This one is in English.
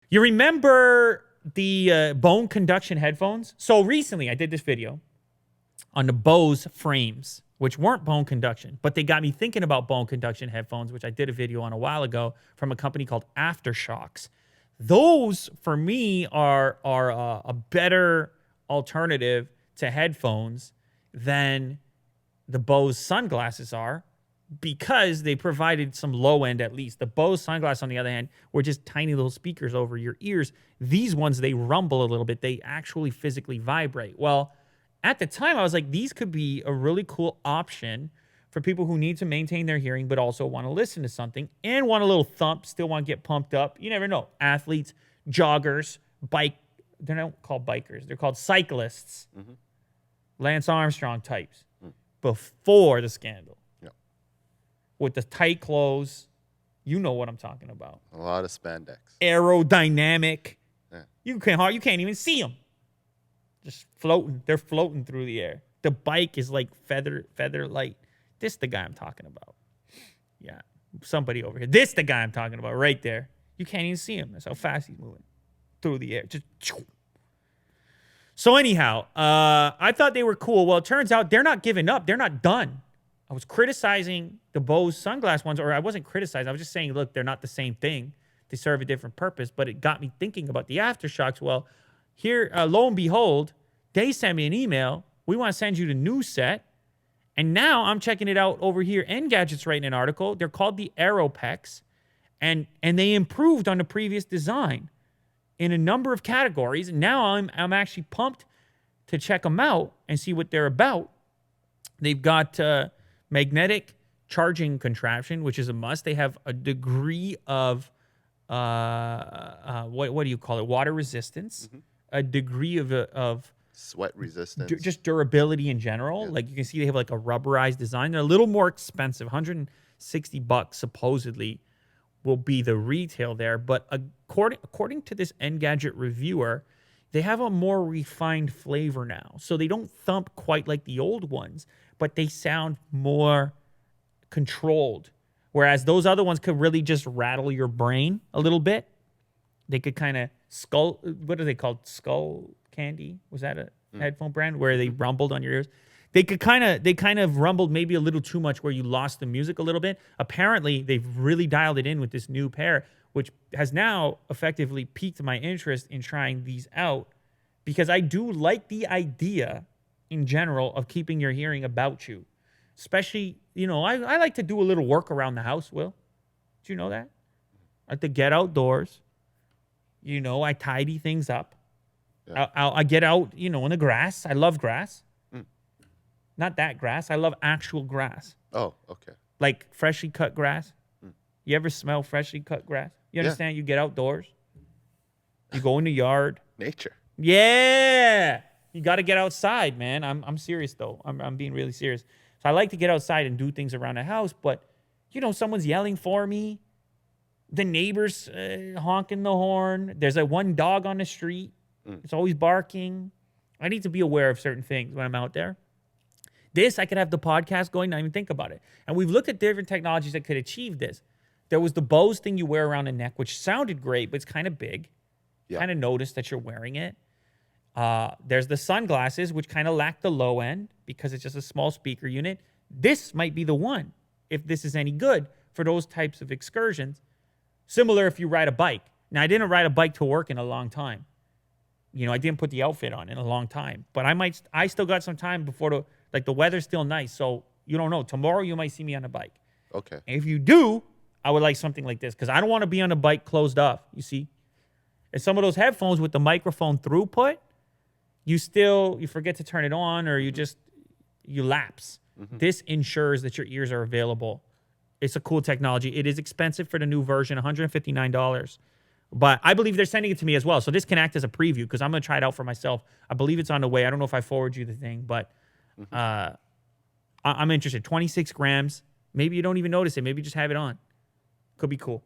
You remember the bone conduction headphones? So recently I did this video on the Bose frames, which weren't bone conduction, but they got me thinking about bone conduction headphones, which I did a video on a while ago from a company called Aftershocks. Those, for me, are a better alternative to headphones than the Bose sunglasses are, because they provided some low end at least. The Bose sunglasses, on the other hand, were just tiny little speakers over your ears. These ones, they rumble a little bit. They actually physically vibrate. Well, at the time, I was like, these could be a really cool option for people who need to maintain their hearing but also want to listen to something and want a little thump, still want to get pumped up. You never know. Athletes, joggers, they're not called bikers. They're called cyclists. Mm-hmm. Lance Armstrong types before the scandal. With the tight clothes, you know what I'm talking about. A lot of spandex. Aerodynamic. Yeah. You can't even see them. Just floating. They're floating through the air. The bike is like feather light. This the guy I'm talking about. Yeah. Somebody over here. This the guy I'm talking about right there. You can't even see him. That's how fast he's moving through the air. Just. So anyhow, I thought they were cool. Well, it turns out they're not giving up. They're not done. I was criticizing the Bose sunglass ones, or I wasn't criticizing. I was just saying, look, they're not the same thing. They serve a different purpose, but it got me thinking about the Aftershocks. Well, here, lo and behold, they sent me an email. We want to send you the new set. And now I'm checking it out over here. Engadget's writing an article. They're called the Aeropex, and they improved on the previous design in a number of categories. And now I'm actually pumped to check them out and see what they're about. They've got magnetic charging contraption, which is a must. They have a degree of what do you call it? Water resistance, a degree of sweat resistance, just durability in general. Yeah. Like you can see, they have like a rubberized design. They're a little more expensive, $160 supposedly will be the retail there. But according to this Engadget reviewer, they have a more refined flavor now. So they don't thump quite like the old ones, but they sound more controlled. Whereas those other ones could really just rattle your brain a little bit. They could kind of what are they called? Skull Candy? Was that a headphone brand where they rumbled on your ears? They kind of rumbled maybe a little too much where you lost the music a little bit. Apparently, they've really dialed it in with this new pair, which has now effectively piqued my interest in trying these out, because I do like the idea in general of keeping your hearing about you. Especially, I like to do a little work around the house, Will. Do you know that? I like to get outdoors. I tidy things up. Yeah. I get out, in the grass. I love grass. Not that grass. I love actual grass. Oh, okay. Like freshly cut grass. You ever smell freshly cut grass? You understand? Yeah. You get outdoors. You go in the yard. Nature. Yeah. You got to get outside, man. I'm serious, though. I'm being really serious. So I like to get outside and do things around the house, but, someone's yelling for me. The neighbor's honking the horn. There's one dog on the street. It's always barking. I need to be aware of certain things when I'm out there. I could have the podcast going, not even think about it. And we've looked at different technologies that could achieve this. There was the Bose thing you wear around the neck, which sounded great, but it's kind of big. Yeah. Kind of notice that you're wearing it. There's the sunglasses, which kind of lack the low end because it's just a small speaker unit. This might be the one, if this is any good, for those types of excursions. Similar if you ride a bike. Now, I didn't ride a bike to work in a long time. I didn't put the outfit on in a long time. But I still got some time before the weather's still nice. So you don't know. Tomorrow you might see me on a bike. Okay. And if you do, I would like something like this, because I don't want to be on a bike closed off, you see. And some of those headphones with the microphone throughput, you forget to turn it on, or you lapse. Mm-hmm. This ensures that your ears are available. It's a cool technology. It is expensive for the new version, $159. But I believe they're sending it to me as well. So this can act as a preview, because I'm going to try it out for myself. I believe it's on the way. I don't know if I forward you the thing, but I'm interested. 26 grams. Maybe you don't even notice it. Maybe you just have it on. Could be cool.